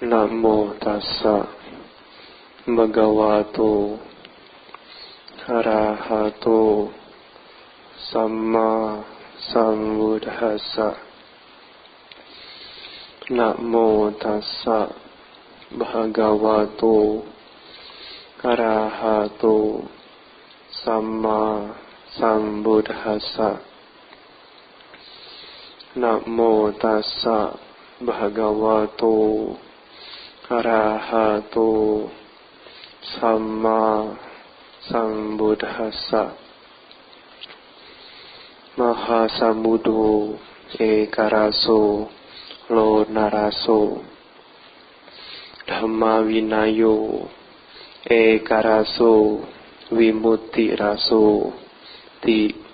Namo tassa bhagavato arahato samma sambuddhassa. Namo tassa bhagavato arahato samma sambuddhassa. Namo tassa bhagavato arahato samma sambuddhassa. Maha Samudho Ekaraso Lo Naraso Dhamma Vinayo Ekaraso Vimutti Raso Ti.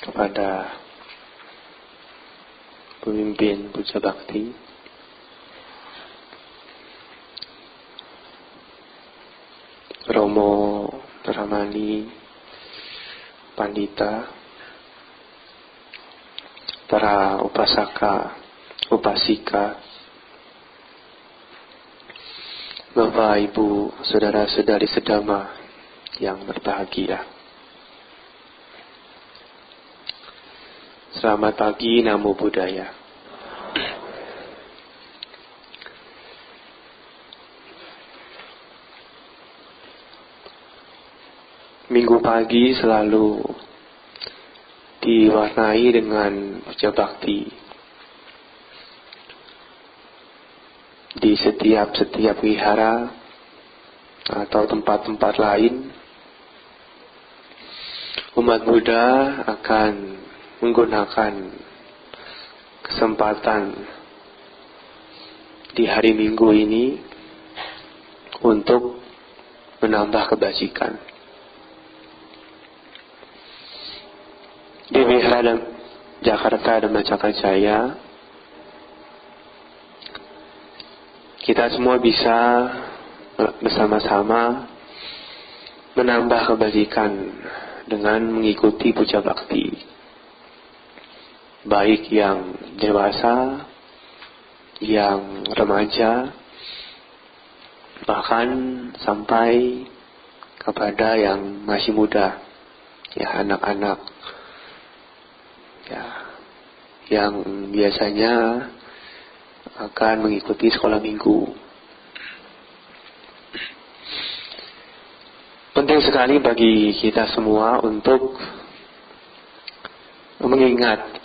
Kepada pemimpin Puja Bakti, Romo Ramani, Pandita, para upasaka, upasika, Bapak, Ibu, Saudara-saudari sedama yang berbahagia. Selamat pagi, Namo Buddhaya. Minggu pagi selalu diwarnai dengan puja bakti. Di setiap wihara atau tempat-tempat lain, umat Buddha akan menggunakan kesempatan di hari Minggu ini untuk menambah kebajikan. Di Wihara Jakarta dan Cakrajaya, kita semua bisa bersama-sama menambah kebajikan dengan mengikuti puja bakti. Baik yang dewasa, yang remaja, bahkan sampai kepada yang masih muda, ya anak-anak, ya yang biasanya akan mengikuti sekolah minggu. Penting sekali bagi kita semua untuk mengingat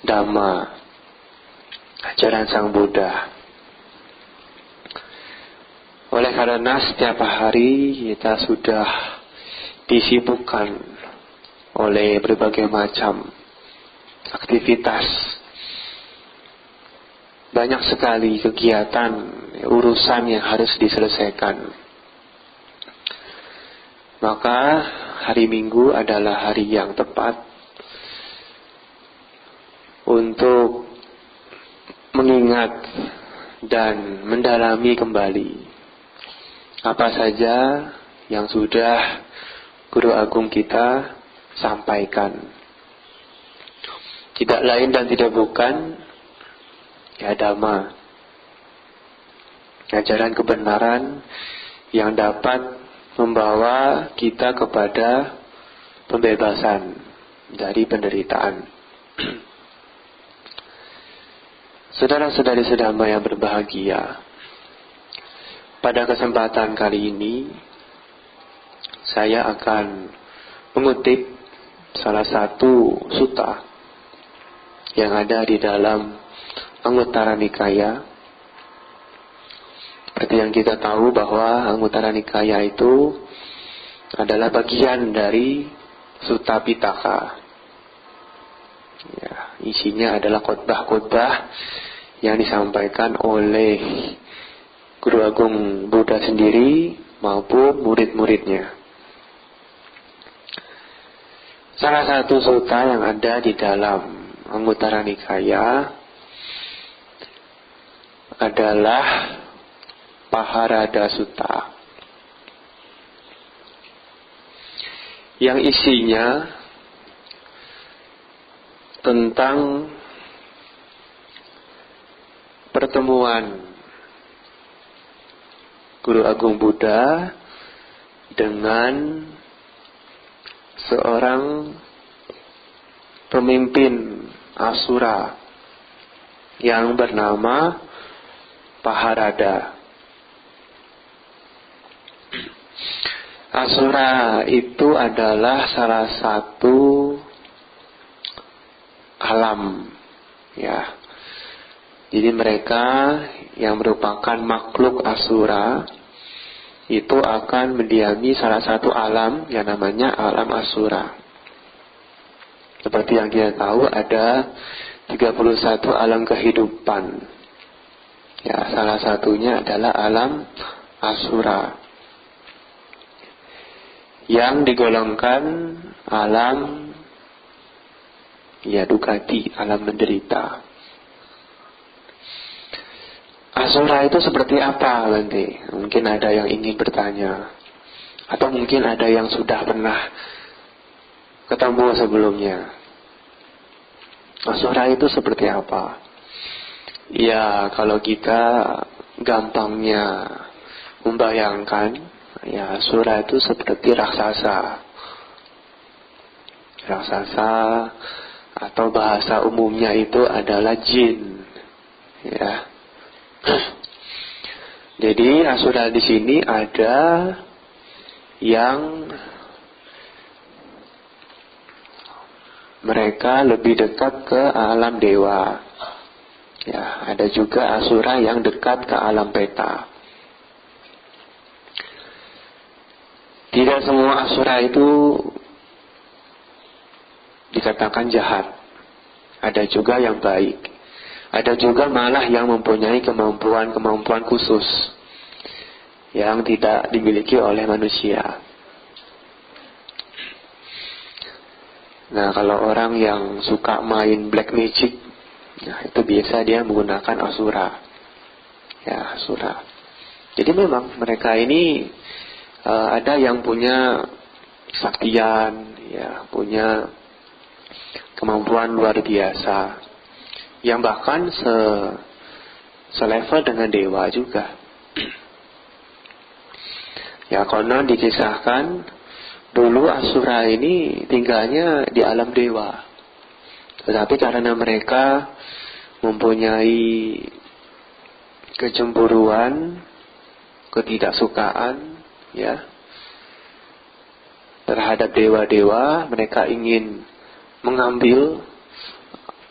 Dhamma, ajaran Sang Buddha. Oleh karena setiap hari kita sudah disibukkan oleh berbagai macam aktivitas. Banyak sekali kegiatan, urusan yang harus diselesaikan. Maka hari Minggu adalah hari yang tepat untuk mengingat dan mendalami kembali apa saja yang sudah Guru Agung kita sampaikan. Tidak lain dan tidak bukan, ya Dhamma, ajaran kebenaran yang dapat membawa kita kepada pembebasan dari penderitaan. Saudara-saudari sedama yang berbahagia, pada kesempatan kali ini saya akan mengutip salah satu sutta yang ada di dalam Anguttara Nikaya. Seperti yang kita tahu bahwa Anguttara Nikaya itu adalah bagian dari Sutta Pitaka. Ya, isinya adalah khotbah-khotbah yang disampaikan oleh Guru Agung Buddha sendiri maupun murid-muridnya. Salah satu sutta yang ada di dalam Anguttara Nikaya adalah Paharada Sutta, yang isinya tentang pertemuan Guru Agung Buddha dengan seorang pemimpin Asura yang bernama Paharada. Asura itu adalah salah satu alam, ya. Jadi mereka yang merupakan makhluk Asura itu akan mendiami salah satu alam yang namanya alam Asura. Seperti yang kita tahu ada 31 alam kehidupan. Ya, salah satunya adalah alam Asura, yang digolongkan alam dukati, alam menderita. Asura itu seperti apa nanti? Mungkin ada yang ingin bertanya, atau mungkin ada yang sudah pernah ketemu sebelumnya. Asura itu seperti apa? Ya, kalau kita gampangnya membayangkan, ya Asura itu seperti raksasa. Raksasa atau bahasa umumnya itu adalah jin. Ya. Jadi Asura di sini ada yang mereka lebih dekat ke alam dewa. Ya, ada juga Asura yang dekat ke alam peta. Tidak semua Asura itu dikatakan jahat. Ada juga yang baik. Ada juga malah yang mempunyai kemampuan khusus yang tidak dimiliki oleh manusia. Nah, kalau orang yang suka main black magic, nah itu biasa dia menggunakan Asura. Ya, Asura. Jadi memang mereka ini ada yang punya kesaktian, ya, punya kemampuan luar biasa, yang bahkan selevel dengan dewa juga. Ya, konon dikisahkan dulu Asura ini tinggalnya di alam dewa, tetapi karena mereka mempunyai kecemburuan, ketidaksukaan, ya, terhadap dewa-dewa, mereka ingin mengambil,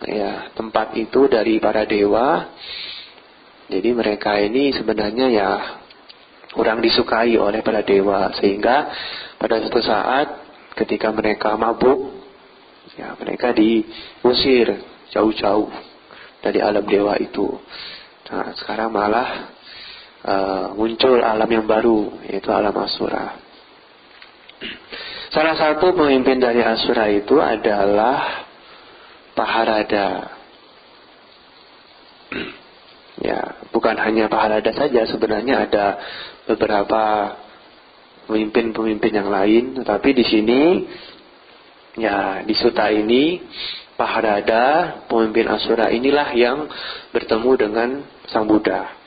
ya, tempat itu dari para dewa. Jadi mereka ini sebenarnya ya kurang disukai oleh para dewa, sehingga pada suatu saat ketika mereka mabuk, ya, mereka diusir jauh-jauh dari alam dewa itu. Nah, sekarang malah muncul alam yang baru, yaitu alam Asura. Salah satu pemimpin dari Asura itu adalah Paharada. Ya, bukan hanya Paharada saja, sebenarnya ada beberapa pemimpin-pemimpin yang lain, tetapi di sini, ya, di sutta ini Paharada, pemimpin Asura inilah yang bertemu dengan Sang Buddha.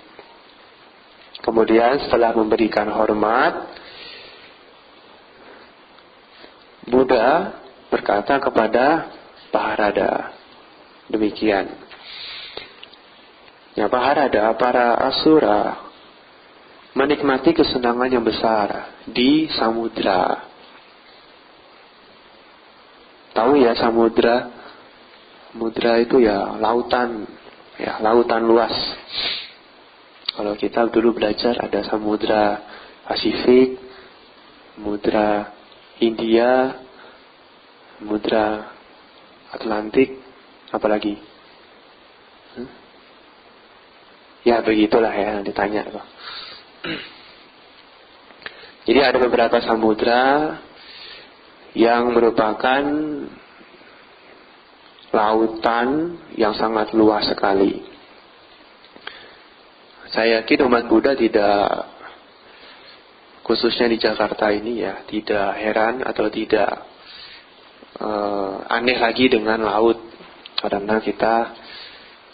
Kemudian setelah memberikan hormat, Buddha berkata kepada Paharada demikian. Ya, Paharada, para Asura menikmati kesenangan yang besar di samudra. Tahu ya samudra? Samudra itu ya lautan luas. Kalau kita dulu belajar ada samudra Pasifik, samudra India, samudra Atlantik, apalagi? Ya begitulah ya, ditanya tuh. Jadi ada beberapa samudra yang merupakan lautan yang sangat luas sekali. Saya yakin umat Buddha tidak, khususnya di Jakarta ini ya, tidak heran atau tidak aneh lagi dengan laut. Karena kita,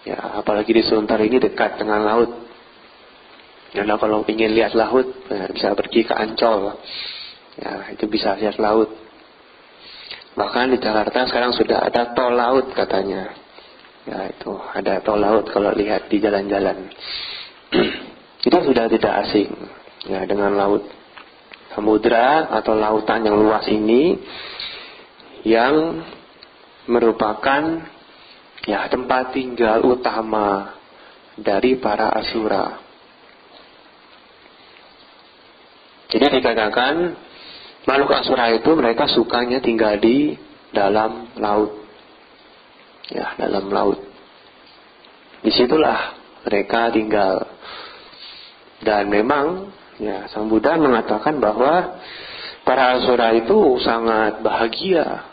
ya apalagi di Sunter ini dekat dengan laut. Karena kalau ingin lihat laut, ya, bisa pergi ke Ancol. Ya, itu bisa lihat laut. Bahkan di Jakarta sekarang sudah ada tol laut katanya. Ya, itu ada tol laut kalau lihat di jalan-jalan. Kita sudah tidak asing ya dengan laut. Samudra atau lautan yang luas ini yang merupakan ya tempat tinggal utama dari para asura. Jadi dikatakan makhluk asura itu mereka sukanya tinggal di dalam laut. Ya, dalam laut. Disitulah mereka tinggal. Dan memang ya Sang Buddha mengatakan bahwa para asura itu sangat bahagia,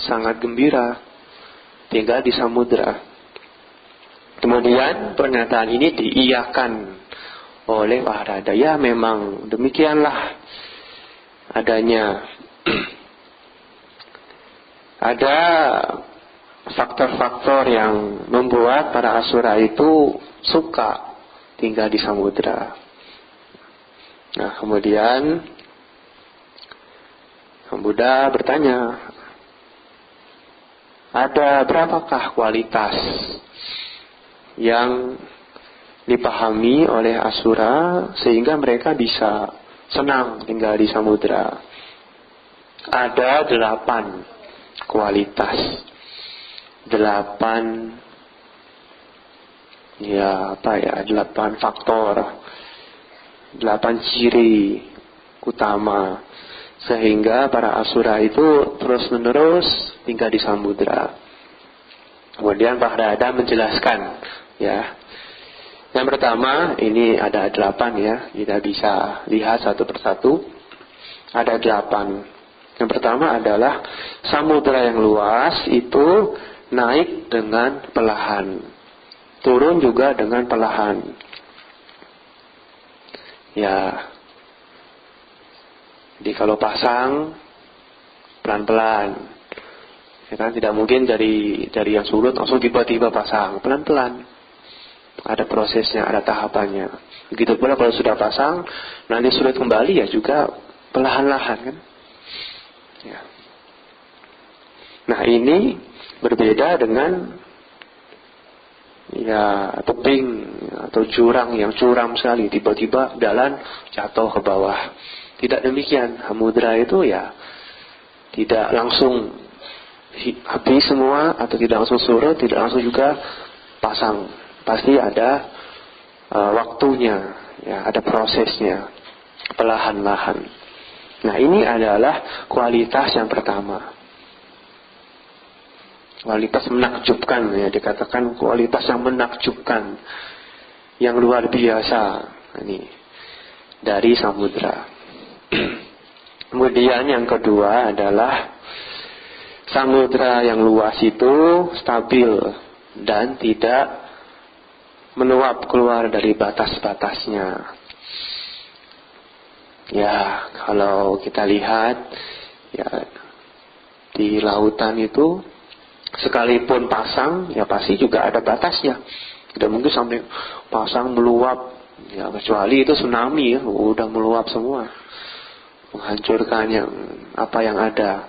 sangat gembira tinggal di samudra. Kemudian pernyataan ini diiyakan oleh Maharada. Ya memang demikianlah adanya. Ada faktor-faktor yang membuat para asura itu suka tinggal di samudra. Nah kemudian Sang Buddha bertanya, ada berapakah kualitas yang dipahami oleh asura sehingga mereka bisa senang tinggal di samudra? Ada 8 kualitas, 8 faktor, 8 ciri utama sehingga para asura itu terus menerus tinggal di samudra. Kemudian Pak Dada menjelaskan ya. Yang pertama, ini ada 8 ya, kita bisa lihat satu persatu. Ada 8. Yang pertama adalah samudra yang luas itu naik dengan perlahan, turun juga dengan perlahan. Ya, jadi kalau pasang pelan-pelan, ya kan tidak mungkin dari yang surut langsung tiba-tiba pasang, pelan-pelan. Ada prosesnya, ada tahapannya. Begitu pula kalau sudah pasang, nanti surut kembali ya juga perlahan-lahan kan. Ya. Nah ini berbeda dengan ya tebing atau jurang yang curam sekali, tiba-tiba jalan jatuh ke bawah. Tidak demikian. Samudra itu ya tidak langsung habis semua atau tidak langsung surut, tidak langsung juga pasang. Pasti ada waktunya, ya, ada prosesnya, perlahan-lahan. Nah ini adalah kualitas yang pertama. Kualitas menakjubkan, ya, dikatakan kualitas yang menakjubkan, yang luar biasa. Ini dari samudra. Kemudian yang kedua adalah samudra yang luas itu stabil dan tidak meluap keluar dari batas-batasnya. Ya, kalau kita lihat ya di lautan itu sekalipun pasang, ya pasti juga ada batasnya. Tidak mungkin sampai pasang meluap, ya kecuali itu tsunami ya, udah meluap semua, menghancurkan apa yang ada.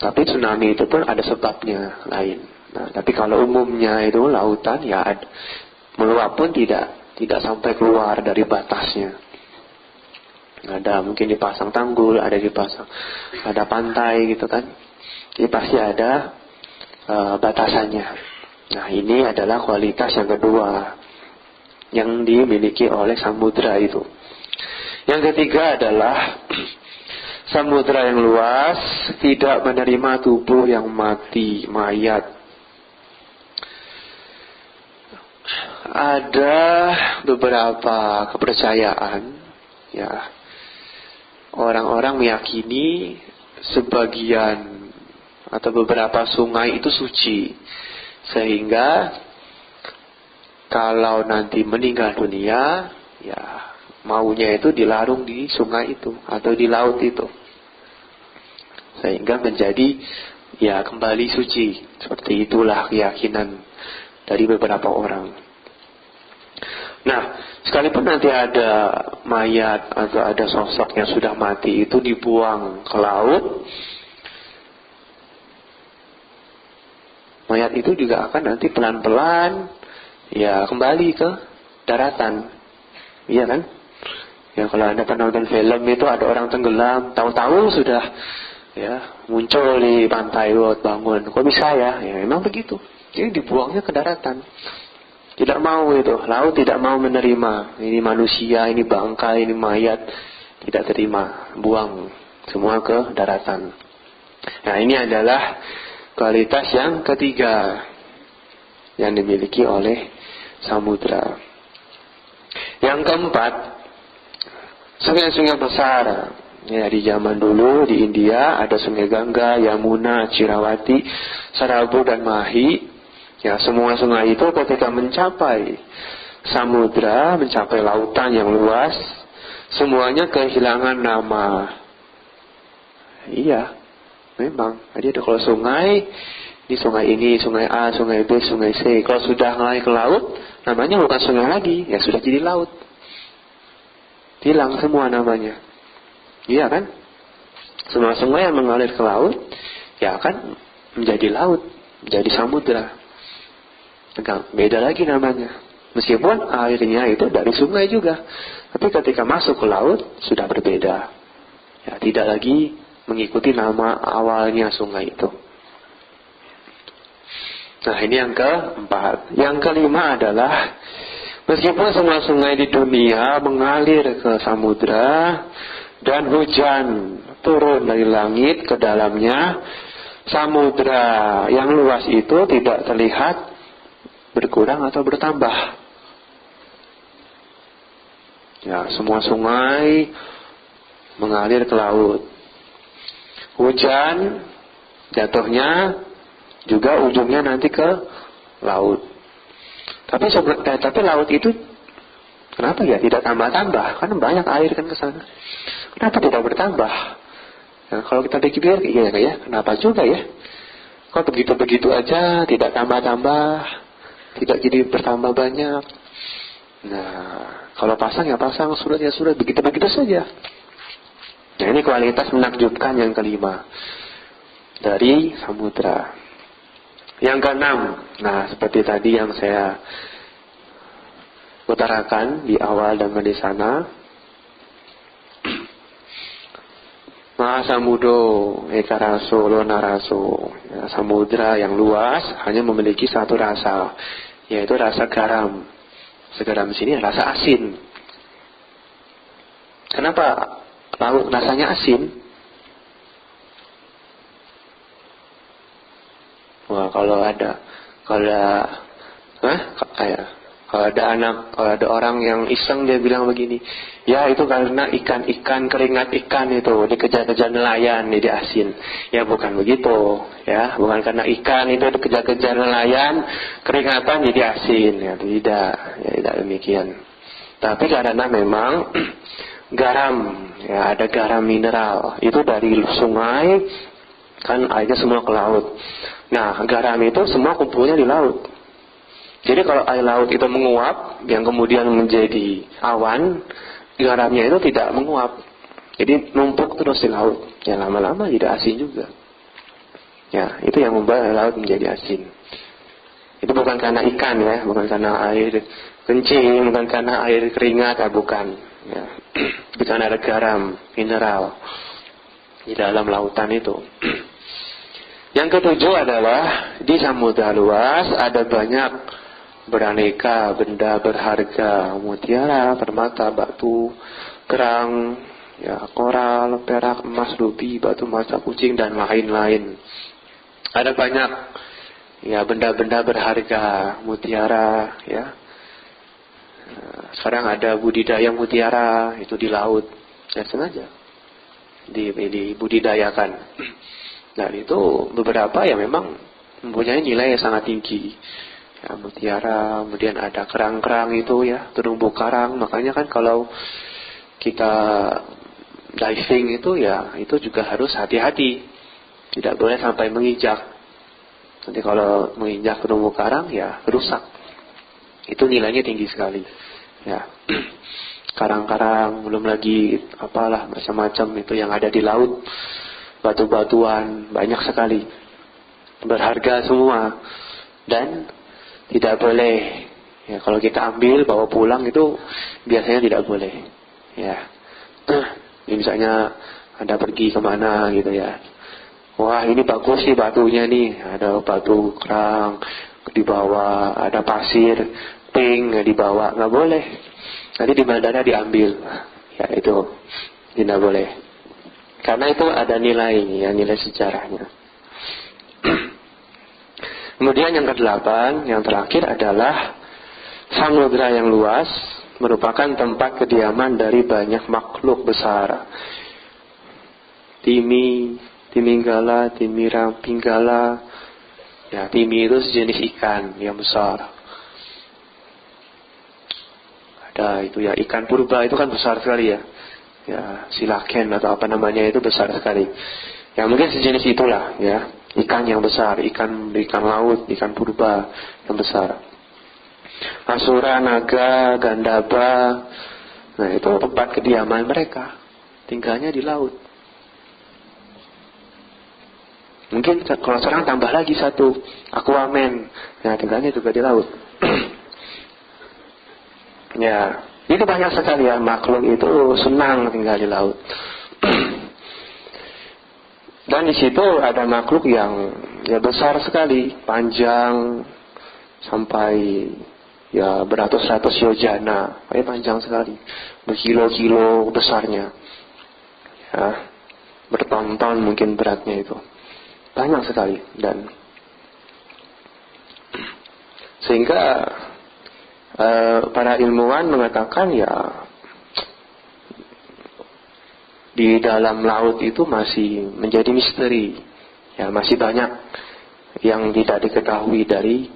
Tapi tsunami itu pun ada sebabnya lain. Nah, tapi kalau umumnya itu lautan ya meluap pun tidak sampai keluar dari batasnya. Ada mungkin dipasang tanggul, ada pantai gitu kan. Jadi pasti ada batasannya. Nah, ini adalah kualitas yang kedua yang dimiliki oleh samudra itu. Yang ketiga adalah samudra yang luas tidak menerima tubuh yang mati, mayat. Ada beberapa kepercayaan, ya, orang-orang meyakini sebagian atau beberapa sungai itu suci, sehingga kalau nanti meninggal dunia, ya maunya itu dilarung di sungai itu atau di laut itu, sehingga menjadi ya kembali suci. Seperti itulah keyakinan dari beberapa orang. Nah, sekalipun nanti ada mayat atau ada sosok yang sudah mati itu dibuang ke laut, mayat itu juga akan nanti pelan-pelan ya kembali ke daratan. Iya kan? Ya kalau Anda pernah nonton film itu ada orang tenggelam, tahu-tahu sudah ya muncul di pantai, bangun. Kok bisa ya? Ya memang begitu. Jadi dibuangnya ke daratan. Tidak mau itu, laut tidak mau menerima. Ini manusia, ini bangkai, ini mayat, tidak terima, buang semua ke daratan. Nah, ini adalah kualitas yang ketiga yang dimiliki oleh samudra. Yang keempat, sungai-sungai besar. Ya, di zaman dulu di India ada sungai Gangga, Yamuna, Cirawati, Sarabu dan Mahi. Ya, semua sungai itu ketika mencapai samudra, mencapai lautan yang luas, semuanya kehilangan nama. Iya, memang. Jadi ada kalau sungai, di sungai ini, sungai A, sungai B, sungai C. Kalau sudah naik ke laut, namanya bukan sungai lagi, ya sudah jadi laut. Hilang semua namanya. Iya kan? Semua sungai yang mengalir ke laut, ya akan menjadi laut, menjadi samudra. Beda lagi namanya. Meskipun airnya itu dari sungai juga, tapi ketika masuk ke laut sudah berbeda. Ya, tidak lagi mengikuti nama awalnya sungai itu. Nah, ini yang keempat. Yang kelima adalah meskipun semua sungai di dunia mengalir ke samudra dan hujan turun dari langit ke dalamnya, samudra yang luas itu tidak terlihat berkurang atau bertambah. Ya, semua sungai mengalir ke laut. Hujan jatuhnya juga ujungnya nanti ke laut. Tapi laut itu kenapa ya tidak tambah-tambah? Kan banyak air kan ke sana. Kenapa tidak bertambah? Nah, kalau kita pikir ya, kenapa juga ya? Kok begitu-begitu aja tidak tambah-tambah? Tidak jadi bertambah banyak. Nah, kalau pasang ya pasang, surut ya surut, begitu-begitu saja. Nah, ini kualitas menakjubkan yang kelima dari samudra. Yang keenam, nah seperti tadi yang saya utarakan di awal dan di sana, Mahasamudo ekaraso lonaraso, ya, samudra yang luas hanya memiliki satu rasa, yaitu rasa garam. Segaram di sini rasa asin. Kenapa laut rasanya asin? Wah, kalau ada orang yang iseng dia bilang begini, ya itu karena ikan keringat ikan itu dikejar-kejar nelayan jadi asin. Ya bukan begitu, ya bukan karena ikan itu dikejar-kejar nelayan keringatan jadi asin, ya tidak demikian. Tapi karena memang garam, ya ada garam mineral itu dari sungai kan airnya semua ke laut. Nah, garam itu semua kumpulnya di laut. Jadi kalau air laut itu menguap, yang kemudian menjadi awan, garamnya itu tidak menguap. Jadi numpuk terus di laut. Ya lama-lama jadi asin juga. Ya, itu yang membuat air laut menjadi asin. Itu bukan karena ikan ya, bukan karena air kencing, bukan karena air keringat, bukan. Ya. Bukan ada garam, mineral di dalam lautan itu. Yang ketujuh adalah di samudra luas ada banyak beraneka benda berharga, mutiara, permata, batu, kerang, ya, koral, perak, emas, rubi, batu mata kucing dan lain-lain. Ada banyak ya benda-benda berharga, mutiara, ya. Sekarang ada budidaya mutiara itu di laut, ya sengaja dibudidayakan. Dan itu beberapa yang memang mempunyai nilai yang sangat tinggi. ya, mutiara, kemudian ada kerang-kerang itu ya, terumbu karang. Makanya kan kalau kita diving itu ya, itu juga harus hati-hati, tidak boleh sampai menginjak. Nanti kalau menginjak terumbu karang ya rusak, itu nilainya tinggi sekali ya. Karang-karang, belum lagi apalah macam-macam itu yang ada di laut, batu-batuan banyak sekali, berharga semua, dan tidak boleh ya, kalau kita ambil bawa pulang itu biasanya tidak boleh ya. Ini misalnya Anda pergi kemana gitu ya, wah ini bagus sih batunya nih, ada batu kerang dibawa, ada pasir pink dibawa, nggak boleh. Nanti di bandara diambil, ya itu tidak boleh, karena itu ada nilai ya, nilai sejarahnya. Kemudian yang ke-8, yang terakhir adalah samudra yang luas merupakan tempat kediaman dari banyak makhluk besar. Timi, timinggala, timirang, pinggala. Ya, timi itu sejenis ikan yang besar. Ada itu ya, ikan purba itu kan besar sekali ya. Ya, silaken atau apa namanya itu besar sekali. Ya mungkin sejenis itulah ya, ikan yang besar, ikan laut, ikan purba yang besar. Asura, naga, gandaba, nah itu tempat kediaman mereka, tinggalnya di laut. Mungkin kalau sekarang tambah lagi satu, Aquaman, nah tinggalnya juga di laut. Ya, itu banyak sekali ya, makhluk itu senang tinggal di laut. Dan di situ ada makhluk yang ya besar sekali, panjang sampai ya beratus-ratus yojana, panjang sekali, berkilo-kilo besarnya, ya, berton-ton mungkin beratnya itu, banyak sekali. Dan sehingga para ilmuwan mengatakan ya di dalam laut itu masih menjadi misteri, ya masih banyak yang tidak diketahui dari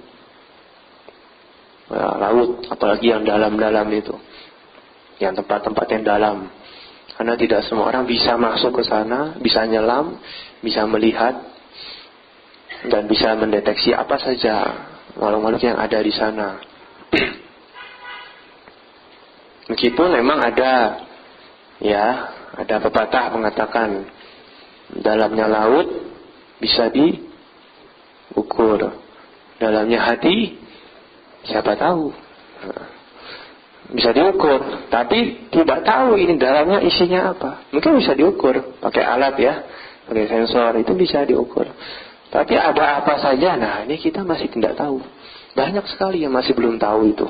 laut, apalagi yang dalam-dalam itu, yang tempat-tempat yang dalam, karena tidak semua orang bisa masuk ke sana, bisa nyelam, bisa melihat, dan bisa mendeteksi apa saja makhluk-makhluk yang ada di sana. Meskipun memang ada pepatah mengatakan dalamnya laut bisa diukur, dalamnya hati siapa tahu, bisa diukur, tapi tidak tahu ini dalamnya isinya apa. Mungkin bisa diukur pakai alat ya, pakai sensor, itu bisa diukur. Tapi ada apa saja, nah ini kita masih tidak tahu. Banyak sekali yang masih belum tahu itu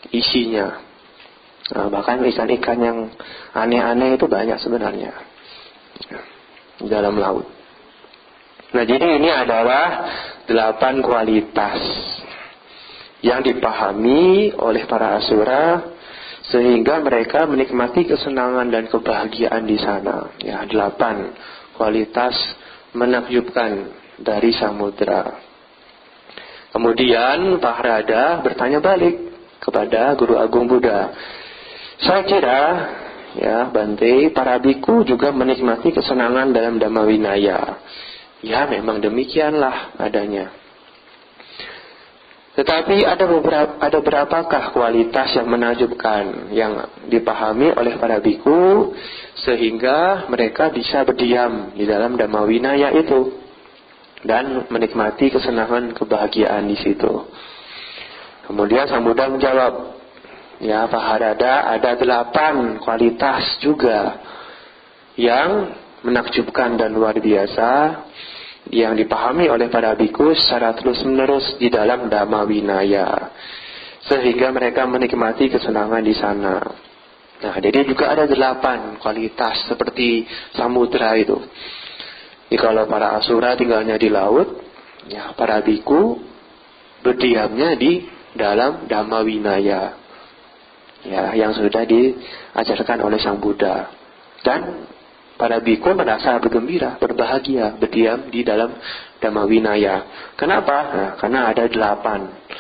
isinya. Nah, bahkan ikan-ikan yang aneh-aneh itu banyak sebenarnya di dalam laut. Nah, jadi ini adalah 8 kualitas yang dipahami oleh para asura sehingga mereka menikmati kesenangan dan kebahagiaan di sana. Ya, 8 kualitas menakjubkan dari samudra. Kemudian Pak Rada bertanya balik kepada Guru Agung Buddha. Saya kira ya Bante, para biku juga menikmati kesenangan dalam Dhamma Winaya. Ya memang demikianlah adanya. Tetapi ada berapakah kualitas yang menakjubkan yang dipahami oleh para biku sehingga mereka bisa berdiam di dalam Dhamma Winaya itu dan menikmati kesenangan kebahagiaan di situ. Kemudian Sang Buddha menjawab, ya Pak Harada, ada 8 kualitas juga yang menakjubkan dan luar biasa yang dipahami oleh para biku secara terus-menerus di dalam Dhamma Winaya sehingga mereka menikmati kesenangan di sana. Nah, jadi juga ada 8 kualitas seperti samudra itu. Jadi kalau para asura tinggalnya di laut, ya para biku berdiamnya di dalam Dhamma Winaya, ya yang sudah diajarkan oleh Sang Buddha. Dan para biku merasa bergembira, berbahagia, berdiam di dalam Dhamma Winaya. Kenapa? Nah, karena ada 8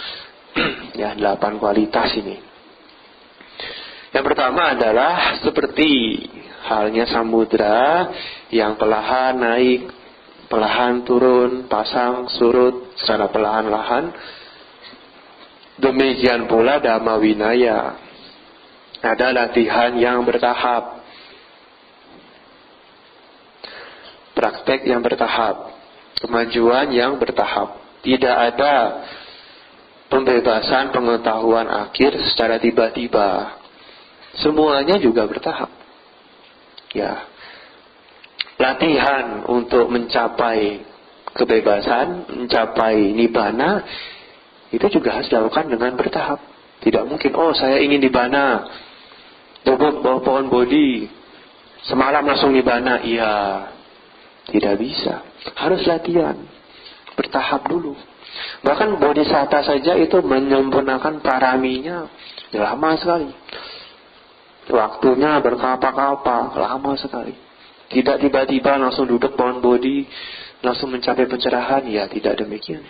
Ya, 8 kualitas ini. Yang pertama adalah seperti halnya samudra yang perlahan naik, perlahan turun, pasang, surut secara perlahan-lahan. Demikian pula Dhamma Winaya. Ada latihan yang bertahap, praktek yang bertahap, kemajuan yang bertahap. Tidak ada pembebasan pengetahuan akhir secara tiba-tiba. Semuanya juga bertahap. Ya, latihan untuk mencapai kebebasan, mencapai nibbana, itu juga harus dilakukan dengan bertahap. Tidak mungkin, oh saya ingin nibbana, duduk bawah pohon bodhi, semalam langsung nibbana. Iya, tidak bisa. Harus latihan, bertahap dulu. Bahkan bodhisatta saja itu menyempurnakan paraminya lama sekali. Waktunya berkapa-kapa, lama sekali. Tidak tiba-tiba langsung duduk pohon bodhi, langsung mencapai pencerahan. Ya, tidak demikian.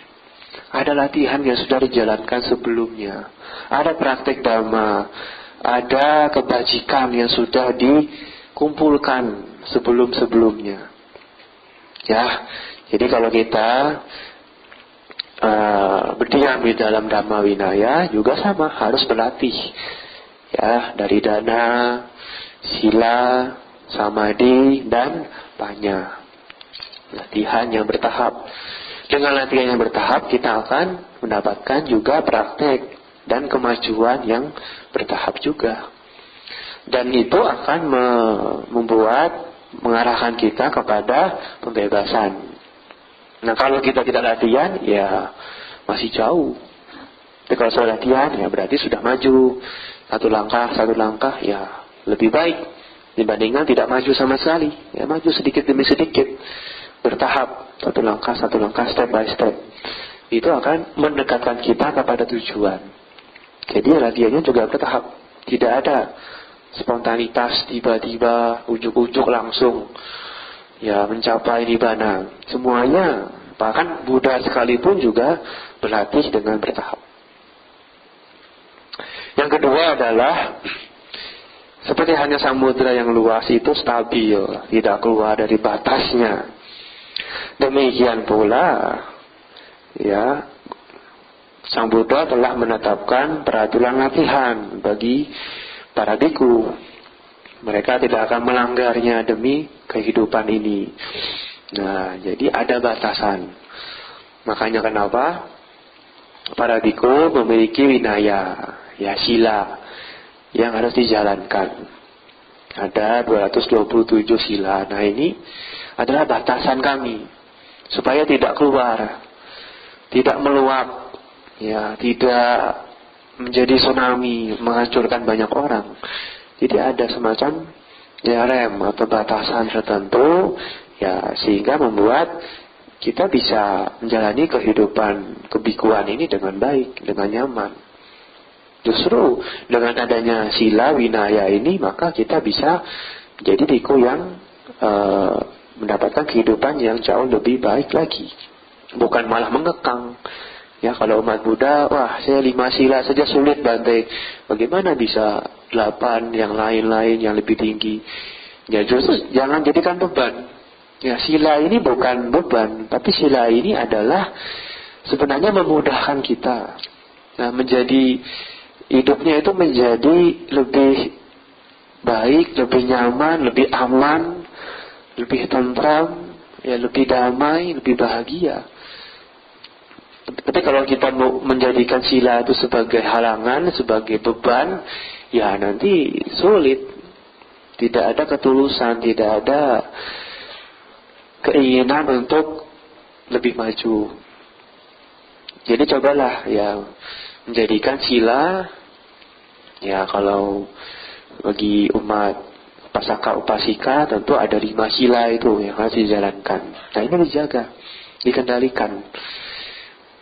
Ada latihan yang sudah dijalankan sebelumnya. Ada praktek dhamma. Ada kebajikan yang sudah dikumpulkan sebelum-sebelumnya. Ya, jadi kalau kita berdiam di dalam Dhamma Winaya juga sama, harus berlatih. Ya, dari dana, sila, samadhi, dan panya. Latihan yang bertahap. Dengan latihan yang bertahap kita akan mendapatkan juga praktek dan kemajuan yang bertahap juga. Dan itu akan mengarahkan kita kepada pembebasan. Nah, kalau kita tidak latihan, ya masih jauh. Tapi kalau sudah latihan, ya berarti sudah maju. Satu langkah, ya lebih baik dibandingkan tidak maju sama sekali. Ya, maju sedikit demi sedikit, bertahap, satu langkah, step by step. Itu akan mendekatkan kita kepada tujuan. Jadi latihannya juga bertahap. Tidak ada spontanitas tiba-tiba, ujuk-ujuk langsung ya mencapai nibbana. Semuanya, bahkan Buddha sekalipun juga berlatih dengan bertahap. Yang kedua adalah seperti hanya samudra yang luas itu stabil, tidak keluar dari batasnya. Demikian pula ya, Sang Buddha telah menetapkan peraturan latihan bagi para biku. Mereka tidak akan melanggarnya demi kehidupan ini. Nah, jadi ada batasan. Makanya kenapa para biku memiliki winaya, ya sila yang harus dijalankan. Ada 227 sila. Nah, ini adalah batasan kami supaya tidak keluar, tidak meluap, ya, tidak menjadi tsunami, menghancurkan banyak orang. Jadi ada semacam ya rem atau batasan tertentu, ya, sehingga membuat kita bisa menjalani kehidupan kebikuan ini dengan baik, dengan nyaman. Justru dengan adanya sila winaya ini, maka kita bisa menjadi biku yang mendapatkan kehidupan yang jauh lebih baik lagi. Bukan malah mengekang. Ya, kalau umat Buddha, wah saya 5 sila saja sulit Bante, bagaimana bisa 8 yang lain-lain yang lebih tinggi? Ya justru jangan jadikan beban. Ya, sila ini bukan beban, tapi sila ini adalah sebenarnya memudahkan kita. Nah, menjadi hidupnya itu menjadi lebih baik, lebih nyaman, lebih aman, lebih tentram, ya lebih damai, lebih bahagia. Tapi kalau kita mau menjadikan sila itu sebagai halangan, sebagai beban, ya nanti sulit. Tidak ada ketulusan, tidak ada keinginan untuk lebih maju. Jadi cobalah ya menjadikan sila, ya kalau bagi umat Pasaka Upasika tentu ada 5 sila itu yang harus dijalankan. Nah, ini dijaga, dikendalikan.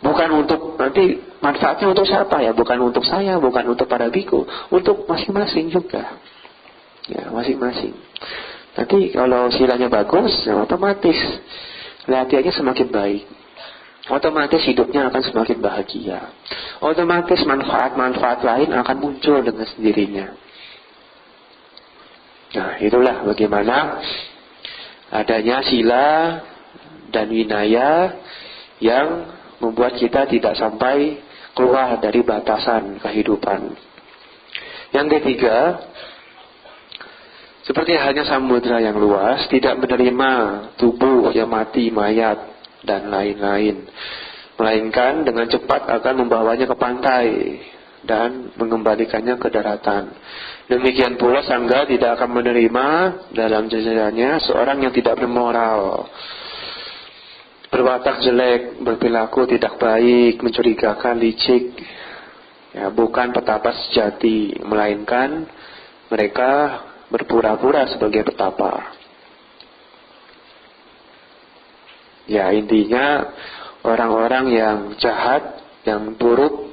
Bukan untuk nanti manfaatnya untuk siapa ya? Bukan untuk saya, bukan untuk para biku, untuk masing-masing juga. Ya, masing-masing. Nanti kalau silanya bagus, ya otomatis latihannya semakin baik. otomatis hidupnya akan semakin bahagia. Otomatis manfaat-manfaat lain akan muncul dengan sendirinya. Nah, itulah bagaimana adanya sila dan winaya yang membuat kita tidak sampai keluar dari batasan kehidupan. Yang ketiga, seperti halnya samudra yang luas, tidak menerima tubuh yang mati, mayat, dan lain-lain, melainkan dengan cepat akan membawanya ke pantai dan mengembalikannya ke daratan. Demikian pula sangga tidak akan menerima dalam jajarannya seorang yang tidak bermoral, berwatak jelek, berperilaku tidak baik, mencurigakan, licik, ya, bukan petapa sejati, melainkan mereka berpura-pura sebagai petapa. Ya, intinya orang-orang yang jahat, yang buruk,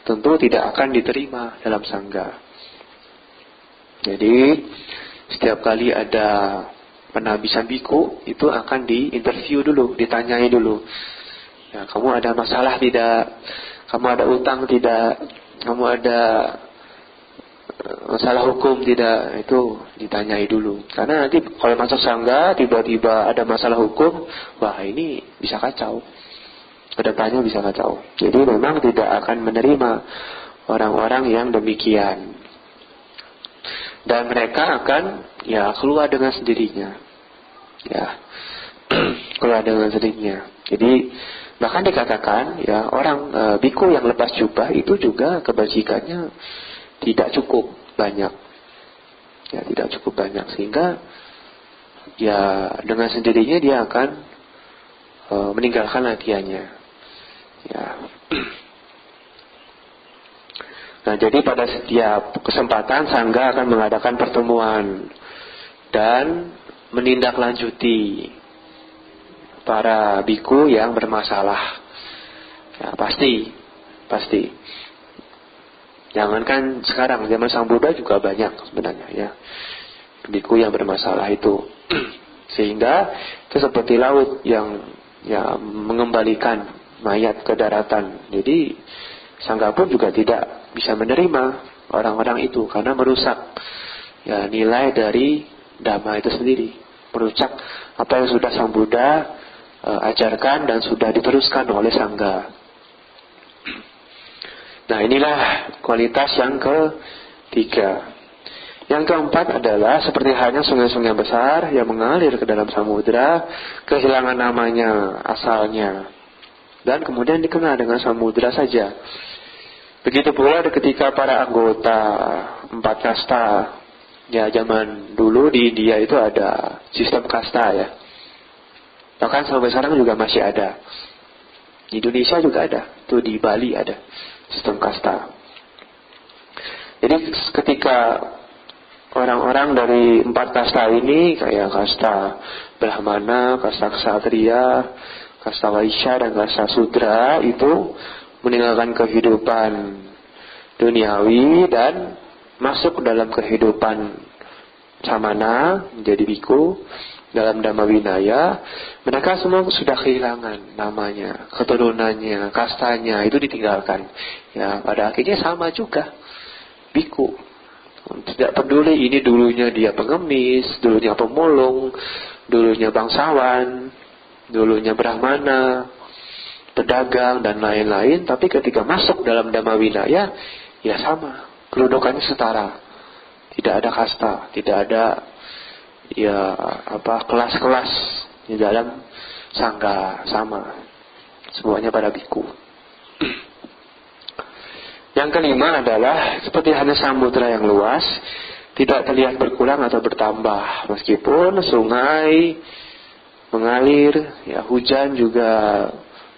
tentu tidak akan diterima dalam sangga. Jadi setiap kali ada penabisan biku, itu akan diinterview dulu, ditanyai dulu. Ya, kamu ada masalah tidak? Kamu ada utang tidak? Kamu ada masalah hukum tidak? Itu ditanyai dulu. Karena nanti kalau masuk sangga tiba-tiba ada masalah hukum, wah ini bisa kacau. Kedepannya bisa kacau. Jadi memang tidak akan menerima orang-orang yang demikian. Dan mereka akan keluar dengan sendirinya. Ya, keluar dengan sendirinya. Jadi bahkan dikatakan orang biku yang lepas jubah itu juga kebajikannya tidak cukup banyak. Ya, tidak cukup banyak, sehingga dengan sendirinya dia akan meninggalkan latihannya. Ya. Nah, jadi pada setiap kesempatan sangga akan mengadakan pertemuan dan menindaklanjuti para biku yang bermasalah. Ya, pasti. Jangankan sekarang, zaman Sang Buddha juga banyak sebenarnya ya biku yang bermasalah itu. Sehingga itu seperti laut yang mengembalikan mayat ke daratan. Jadi sangga pun juga tidak bisa menerima orang-orang itu karena merusak nilai dari dhamma itu sendiri, merusak apa yang sudah Sang Buddha ajarkan dan sudah diteruskan oleh sangga. Nah, inilah kualitas yang ketiga. Yang keempat adalah seperti halnya sungai-sungai besar yang mengalir ke dalam samudra, kehilangan namanya asalnya, dan kemudian dikenal dengan samudra saja. Begitu pula ketika para anggota 4 kasta, zaman dulu di India itu ada sistem kasta ya. Bahkan sampai sekarang juga masih ada. Di Indonesia juga ada, tuh di Bali ada sistem kasta. Jadi ketika orang-orang dari 4 kasta ini, kayak kasta Brahmana, kasta Ksatria, kasta Vaisya, dan kasta Sudra, itu meninggalkan kehidupan duniawi dan masuk dalam kehidupan samana, menjadi biku dalam Dhamma Winaya, mereka semua sudah kehilangan namanya, keturunannya, kastanya, itu ditinggalkan. Ya, pada akhirnya sama juga, biku. Tidak peduli ini dulunya dia pengemis, dulunya pemulung, dulunya bangsawan, dulunya Brahmana, pedagang, dan lain-lain. Tapi ketika masuk dalam Dhamma Winaya, ya sama, kedudukannya setara. Tidak ada kasta, tidak ada kelas-kelas di dalam sangga, sama. Semuanya pada biku. Yang kelima adalah seperti hanya samudra yang luas, tidak terlihat berkurang atau bertambah, meskipun sungai mengalir, hujan juga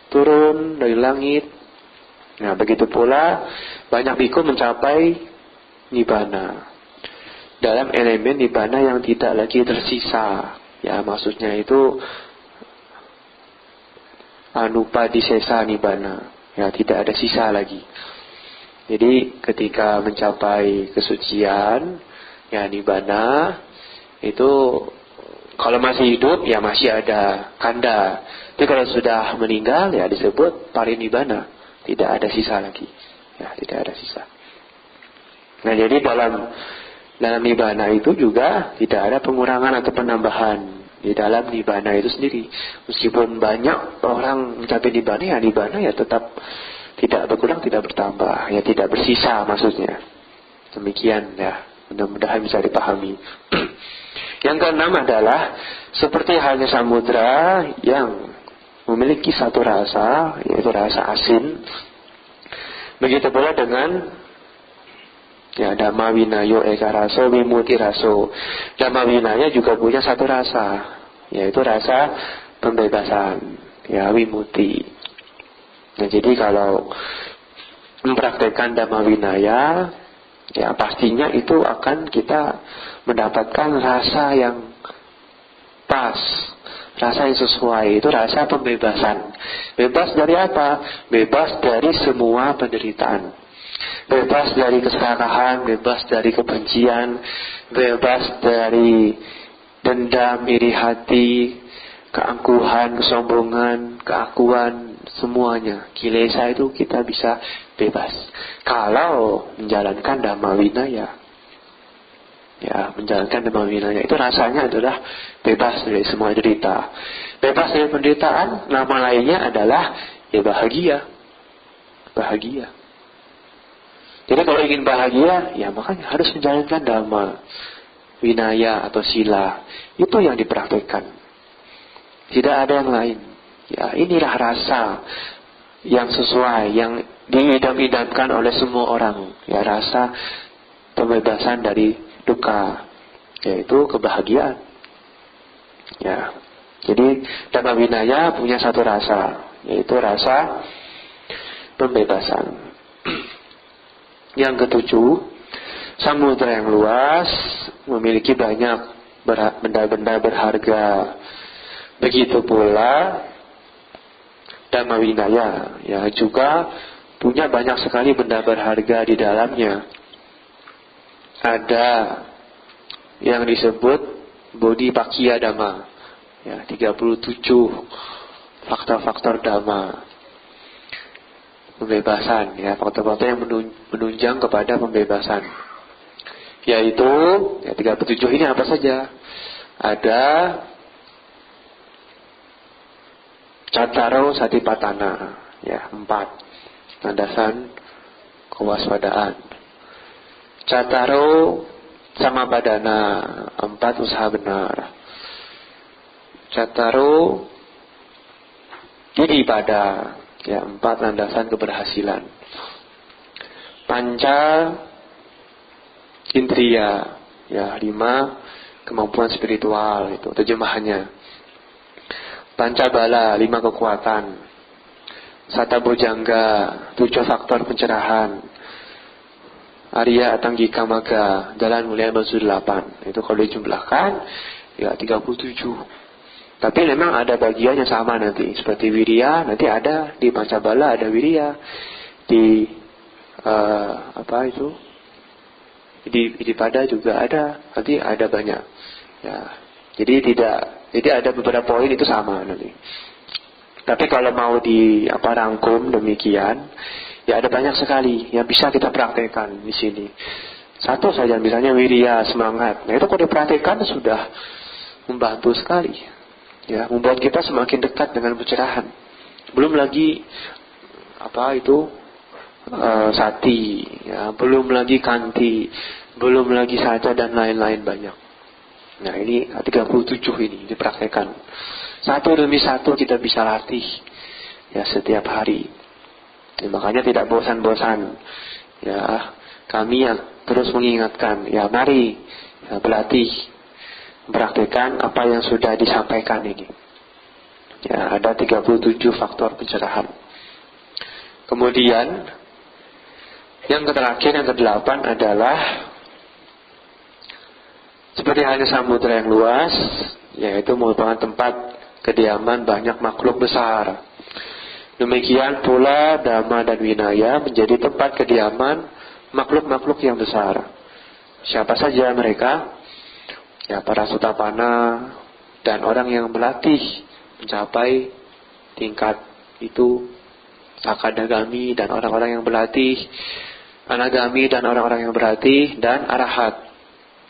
turun dari langit. Nah, begitu pula banyak biku mencapai nibbana, dalam elemen nibbana yang tidak lagi tersisa. Ya, maksudnya itu anupadisesa nibbana, tidak ada sisa lagi. Jadi ketika mencapai kesucian, nibbana, itu Kalau masih hidup ya masih ada kanda. Tapi kalau sudah meninggal ya disebut parinibbana, tidak ada sisa lagi. Ya, tidak ada sisa. Nah, jadi dalam nibbana itu juga tidak ada pengurangan atau penambahan di dalam nibbana itu sendiri. Meskipun banyak orang mencapai nibbana ya tetap tidak berkurang, tidak bertambah, ya tidak bersisa maksudnya. Demikian ya, mudah-mudahan bisa dipahami. Yang keenam adalah seperti halnya samudra yang memiliki satu rasa, yaitu rasa asin. Begitu pula dengan ya Dhamma Vinayo Eka Raso Vimuti Raso. Dhamma Vinaya juga punya satu rasa, yaitu rasa pembebasan, ya Vimuti. Nah, jadi kalau mempraktekkan Dhamma Vinaya, ya pastinya itu akan kita mendapatkan rasa yang pas, rasa yang sesuai, itu rasa pembebasan. Bebas dari apa? Bebas dari semua penderitaan, bebas dari keserakahan, bebas dari kebencian, bebas dari dendam, iri hati, keangkuhan, kesombongan, keakuan, semuanya. Kilesa itu kita bisa bebas kalau menjalankan Dhamma Vinaya. Ya, menjalankan Dhamma Vinaya itu rasanya adalah bebas dari semua derita. Bebas dari penderitaan, nama lainnya adalah ya bahagia. Bahagia. Jadi kalau ingin bahagia, ya makanya harus menjalankan Dhamma Vinaya atau sila. Itu yang dipraktikkan. Tidak ada yang lain. Ya, inilah rasa yang sesuai, yang diidam-idamkan oleh semua orang. Ya, rasa pembebasan dari duka, yaitu kebahagiaan. Ya, jadi Dhamma Vinaya punya satu rasa, yaitu rasa pembebasan. Yang ketujuh, samudra yang luas memiliki banyak benda-benda berharga. Begitu pula Dhamma Vinaya, ya juga punya banyak sekali benda berharga di dalamnya. Ada yang disebut Bodhipakkhya Dhamma, ya 37 faktor-faktor Dhamma pembebasan, ya faktor-faktor yang menunjang kepada pembebasan. Yaitu ya 37 ini apa saja? Ada Cattaro Satipatthana, ya 4 landasan kewaspadaan. Cattaro Samapadana, 4 usaha benar. Cattaro Didipada, ya 4 landasan keberhasilan. Panca Indriya, ya 5 kemampuan spiritual, itu terjemahannya. Pancabala, 5 kekuatan. Satabojangga, 7 faktor pencerahan. Arya Atanggika Magga, jalan mulia menuju 8. Itu kalau dijumlahkan ya 37. Tapi memang ada bagian yang sama nanti, seperti Wirya, nanti ada di Pancabala ada Wirya, di di pada juga ada, nanti ada banyak. Ya. Jadi ada beberapa poin itu sama nanti. Tapi kalau mau rangkum demikian, ya ada banyak sekali yang bisa kita praktekkan di sini. Satu saja misalnya wirya, semangat. Nah itu kalau dipraktekkan sudah membantu sekali. Ya, membuat kita semakin dekat dengan pencerahan. Belum lagi sati, ya, belum lagi kanti, belum lagi saja dan lain-lain banyak. Nah ini 37 ini dipraktekkan. Satu demi satu kita bisa latih ya setiap hari. Ya, makanya tidak bosan-bosan. Ya, kami yang terus mengingatkan, ya mari ya, berlatih, praktekkan apa yang sudah disampaikan ini. Ya, ada 37 faktor pencerahan. Kemudian yang terakhir, yang ke-8 adalah seperti halnya samudra yang luas, yaitu merupakan tempat kediaman banyak makhluk besar. Demikian pula Dhamma dan Vinaya menjadi tempat kediaman makhluk-makhluk yang besar. Siapa saja mereka? Ya, para Sutapana, dan orang yang berlatih mencapai tingkat itu, sakadagami dan orang-orang yang berlatih, anagami dan orang-orang yang berlatih, dan arahat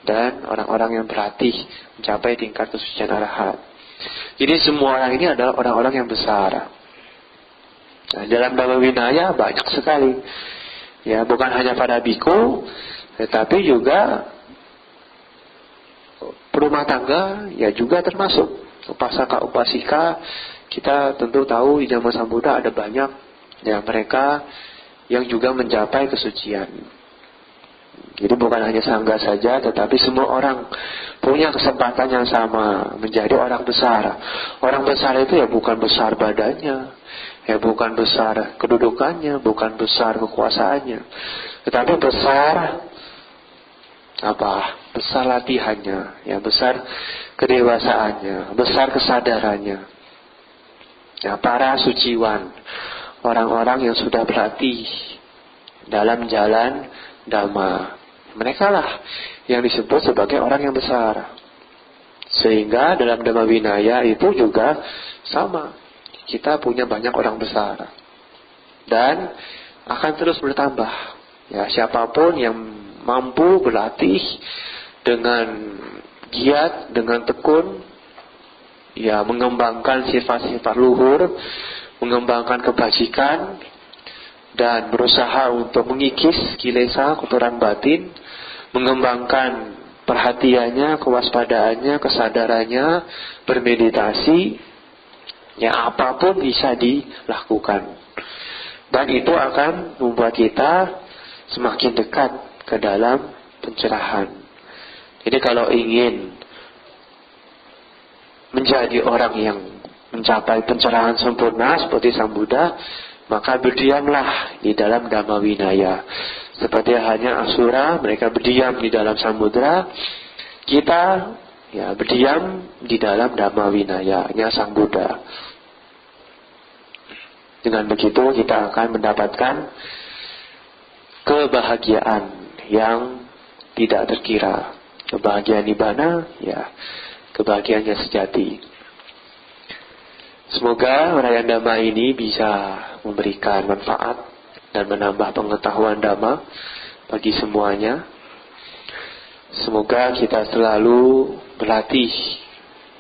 dan orang-orang yang berlatih mencapai tingkat kesucian arahat. Jadi semua orang ini adalah orang-orang yang besar. Nah, dalam Dhamma Vinaya banyak sekali. Ya, bukan hanya para biku, tetapi juga perumah tangga, ya juga termasuk upasaka upasika. Kita tentu tahu di zaman Sang Buddha ada banyak ya mereka yang juga mencapai kesucian. Jadi bukan hanya sangga saja, tetapi semua orang punya kesempatan yang sama menjadi orang besar. Orang besar itu ya bukan besar badannya, ya bukan besar kedudukannya, bukan besar kekuasaannya, tetapi besar apa? Besar latihannya, ya besar kedewasaannya, besar kesadarannya. Ya, para suciwan, orang-orang yang sudah berlatih dalam jalan Dhamma, mereka lah yang disebut sebagai orang yang besar. Sehingga dalam Dhamma Vinaya itu juga sama. Kita punya banyak orang besar dan akan terus bertambah. Ya, siapapun yang mampu berlatih dengan giat, dengan tekun, ya mengembangkan sifat-sifat luhur, mengembangkan kebajikan, dan berusaha untuk mengikis kilesa, kotoran batin, mengembangkan perhatiannya, kewaspadaannya, kesadarannya, bermeditasi, ya apapun bisa dilakukan. Dan itu akan membuat kita semakin dekat ke dalam pencerahan. Jadi kalau ingin menjadi orang yang mencapai pencerahan sempurna seperti Sang Buddha, maka berdiamlah di dalam Dhamma Vinaya. Seperti hanya Asura, mereka berdiam di dalam samudra, kita ya berdiam di dalam Dhamma Vinaya-nya Sang Buddha. Dengan begitu kita akan mendapatkan kebahagiaan yang tidak terkira. Kebahagiaan nibbana, ya kebahagiaan yang sejati. Semoga uraian Dhamma ini bisa memberikan manfaat dan menambah pengetahuan Dhamma bagi semuanya. Semoga kita selalu berlatih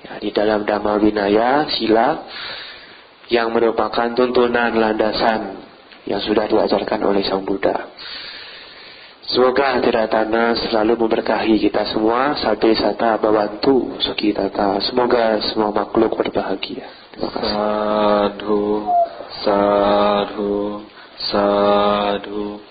ya, di dalam Dhamma Vinaya, sila yang merupakan tuntunan landasan yang sudah diajarkan oleh Sang Buddha. Semoga Hadiratana selalu memberkahi kita semua. Sabbe sata bhavantu sukhitata. Semoga semua makhluk berbahagia. Sadhu, sadhu, sadhu.